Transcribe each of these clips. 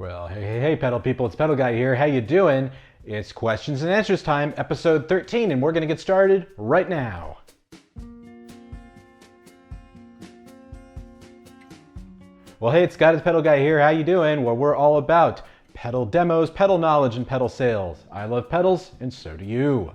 Well, hey, pedal people, it's Pedal Guy here. How you doing? It's questions and answers time, episode 13, and we're gonna get started right now. Well, hey, it's Scott, it's Pedal Guy here. How you doing? Well, we're all about pedal demos, pedal knowledge, and pedal sales. I love pedals, and so do you.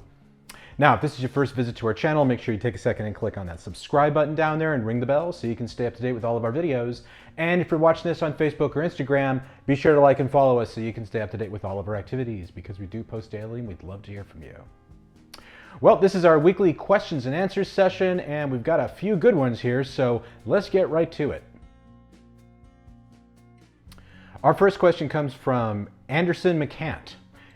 Now, if this is your first visit to our channel, make sure you take a second and click on that subscribe button down there and ring the bell so you can stay up to date with all of our videos. And if you're watching this on Facebook or Instagram, be sure to like and follow us so you can stay up to date with all of our activities, because we do post daily and we'd love to hear from you. Well, this is our weekly questions and answers session, and we've got a few good ones here, so let's get right to it. Our first question comes from Anderson McCant,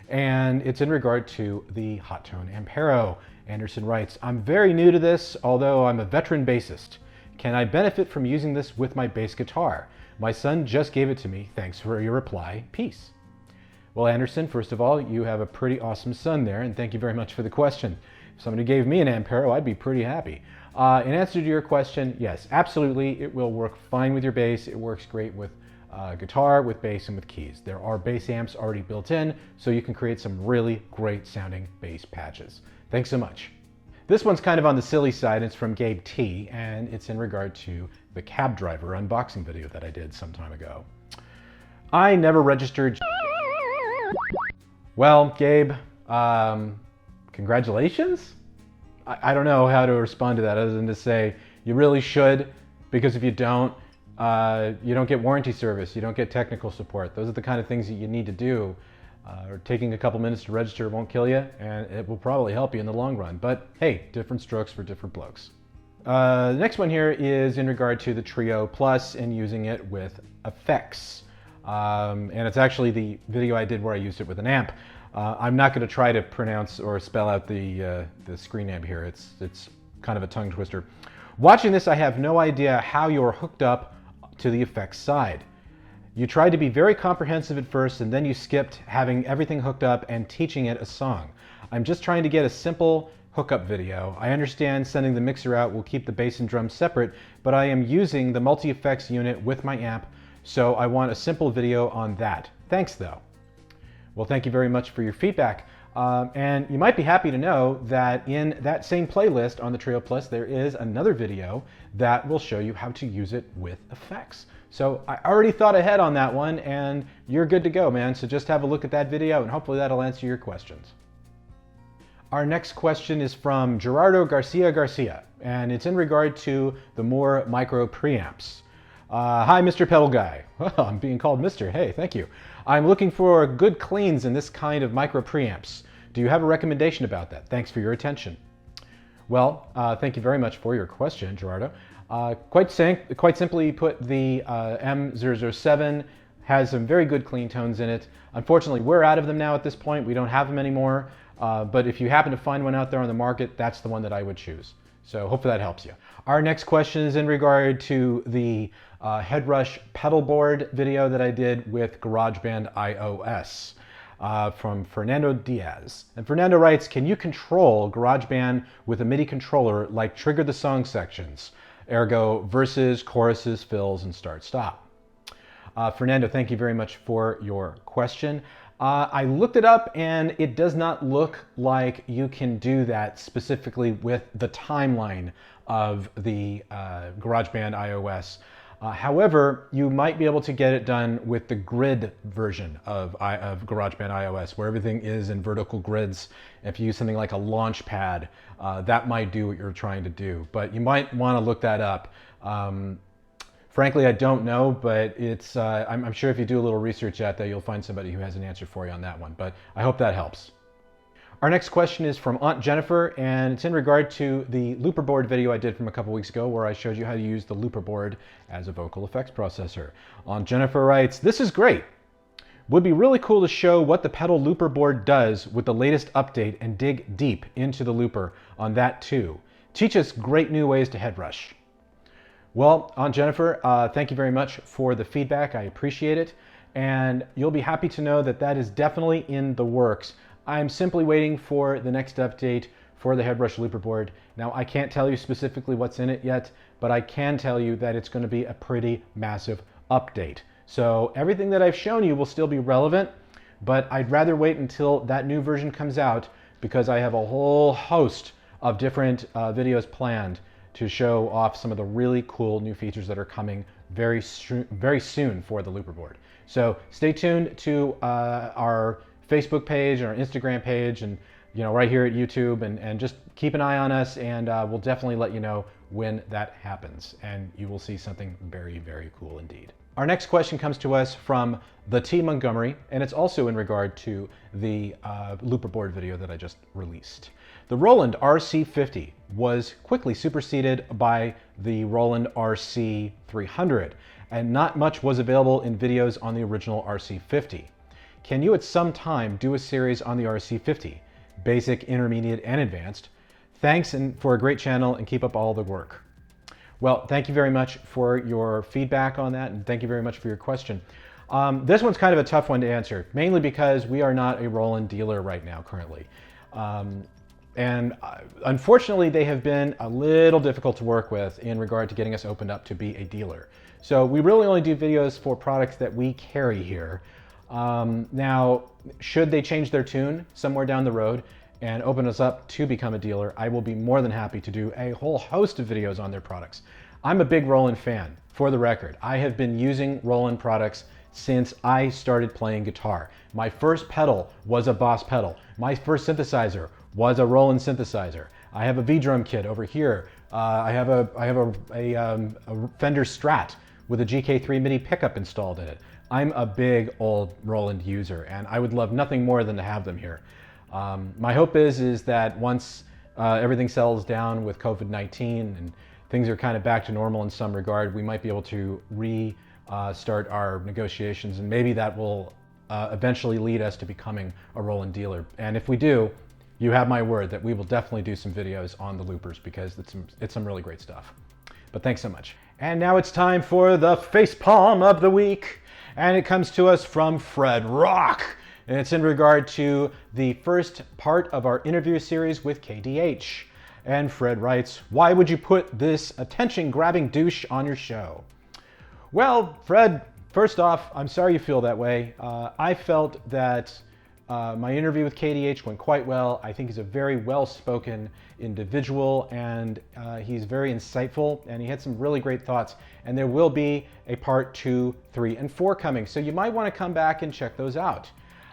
and it's in regard to the Hot Tone Ampero. Anderson writes, I'm very new to this, although I'm a veteran bassist. Can I benefit from using this with my bass guitar? My son just gave it to me. Thanks for your reply. Peace. Well, Anderson, first of all, you have a pretty awesome son there, and thank you very much for the question. If somebody gave me an Ampero, I'd be pretty happy. In answer to your question, yes, absolutely, it will work fine with your bass. It works great with guitar, with bass, and with keys. There are bass amps already built in, so you can create some really great sounding bass patches. Thanks so much. This one's kind of on the silly side. It's from Gabe T, and it's in regard to the cab driver unboxing video that I did some time ago. I never registered. Well, Gabe, congratulations? I don't know how to respond to that other than to say you really should, because if you don't get warranty service, you don't get technical support. Those are the kind of things that you need to do. Or taking a couple minutes to register won't kill you, and it will probably help you in the long run. But hey, different strokes for different blokes. The next one here is in regard to the Trio Plus and using it with effects. And it's actually the video I did where I used it with an amp. I'm not going to try to pronounce or spell out the screen name here. It's kind of a tongue twister. Watching this, I have no idea how you're hooked up to the effects side. You tried to be very comprehensive at first, and then you skipped having everything hooked up and teaching it a song. I'm just trying to get a simple hookup video. I understand sending the mixer out will keep the bass and drums separate, but I am using the multi-effects unit with my amp, so I want a simple video on that. Thanks though. Well, thank you very much for your feedback. And you might be happy to know that in that same playlist on the Trio Plus, there is another video that will show you how to use it with effects. So I already thought ahead on that one, and you're good to go, man. So just have a look at that video, and hopefully that'll answer your questions. Our next question is from Gerardo Garcia, and it's in regard to the more micro preamps. Hi, Mr. Pedal Guy. Well, I'm being called Mr. Hey, thank you. I'm looking for good cleans in this kind of micro preamps. Do you have a recommendation about that? Thanks for your attention. Well, thank you very much for your question, Gerardo. Quite simply put, the M007 has some very good clean tones in it. Unfortunately, we're out of them now at this point. We don't have them anymore. But if you happen to find one out there on the market, that's the one that I would choose. So hopefully that helps you. Our next question is in regard to the Headrush pedal board video that I did with GarageBand iOS from Fernando Diaz. And Fernando writes, can you control GarageBand with a MIDI controller, like trigger the song sections, ergo verses, choruses, fills, and start-stop? Fernando, thank you very much for your question. I looked it up, and it does not look like you can do that specifically with the timeline of the GarageBand iOS. However, you might be able to get it done with the grid version of GarageBand iOS, where everything is in vertical grids. If you use something like a launch pad, that might do what you're trying to do. But you might want to look that up. Frankly, I don't know, but it's, I'm sure if you do a little research at that, you'll find somebody who has an answer for you on that one. But I hope that helps. Our next question is from Aunt Jennifer, and it's in regard to the looper board video I did from a couple weeks ago, where I showed you how to use the looper board as a vocal effects processor. Aunt Jennifer writes, this is great. Would be really cool to show what the pedal looper board does with the latest update and dig deep into the looper on that too. Teach us great new ways to head rush. Well, Aunt Jennifer, thank you very much for the feedback. I appreciate it. And you'll be happy to know that that is definitely in the works. I'm simply waiting for the next update for the Headrush looper board. Now, I can't tell you specifically what's in it yet, but I can tell you that it's going to be a pretty massive update. So everything that I've shown you will still be relevant, but I'd rather wait until that new version comes out because I have a whole host of different videos planned to show off some of the really cool new features that are coming very soon for the Looper board. So stay tuned to our Facebook page and our Instagram page, and right here at YouTube, and just keep an eye on us, and we'll definitely let you know when that happens, and you will see something very, very cool indeed. Our next question comes to us from the T. Montgomery, and it's also in regard to the Looper board video that I just released. The Roland RC50 was quickly superseded by the Roland RC300, and not much was available in videos on the original RC50. Can you at some time do a series on the RC50? Basic, intermediate, and advanced. Thanks and for a great channel, and keep up all the work. Well, thank you very much for your feedback on that, and thank you very much for your question. This one's kind of a tough one to answer, mainly because we are not a Roland dealer right now currently. And unfortunately, they have been a little difficult to work with in regard to getting us opened up to be a dealer. So we really only do videos for products that we carry here. Now, should they change their tune somewhere down the road and open us up to become a dealer, I will be more than happy to do a whole host of videos on their products. I'm a big Roland fan, for the record. I have been using Roland products since I started playing guitar. My first pedal was a Boss pedal. My first synthesizer was a Roland synthesizer. I have a V-drum kit over here. I have a Fender Strat with a GK3 MIDI pickup installed in it. I'm a big old Roland user, and I would love nothing more than to have them here. My hope is that once everything settles down with COVID-19 and things are kind of back to normal in some regard, we might be able to restart our negotiations, and maybe that will eventually lead us to becoming a Roland dealer. And if we do, you have my word that we will definitely do some videos on the loopers, because it's some really great stuff. But thanks so much. And now it's time for the Facepalm of the week. And it comes to us from Fred Rock. And it's in regard to the first part of our interview series with KDH. And Fred writes, "Why would you put this attention-grabbing douche on your show?" Well, Fred, first off, I'm sorry you feel that way. I felt that my interview with KDH went quite well. I think he's a very well-spoken individual, and he's very insightful, and he had some really great thoughts. And there will be a part 2, 3, and 4 coming, so you might want to come back and check those out.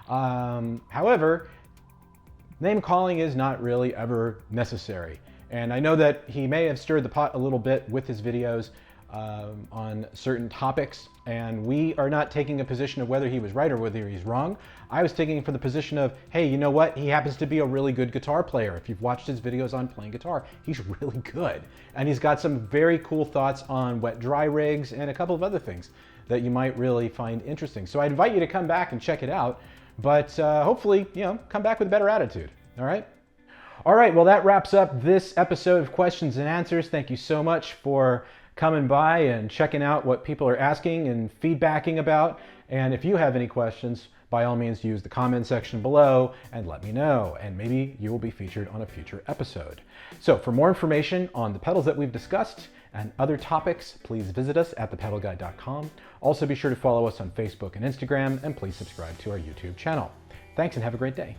However, name calling is not really ever necessary. And I know that he may have stirred the pot a little bit with his videos on certain topics, and we are not taking a position of whether he was right or whether he's wrong. I was taking it from the position of, hey, you know what? He happens to be a really good guitar player. If you've watched his videos on playing guitar, he's really good. And he's got some very cool thoughts on wet dry rigs and a couple of other things that you might really find interesting. So I invite you to come back and check it out, but hopefully, come back with a better attitude, all right? All right, well, that wraps up this episode of Questions and Answers. Thank you so much for coming by and checking out what people are asking and feedbacking about. And if you have any questions, by all means, use the comment section below and let me know, and maybe you will be featured on a future episode. So for more information on the pedals that we've discussed and other topics, please visit us at thepedalguide.com. Also be sure to follow us on Facebook and Instagram, and please subscribe to our YouTube channel. Thanks and have a great day.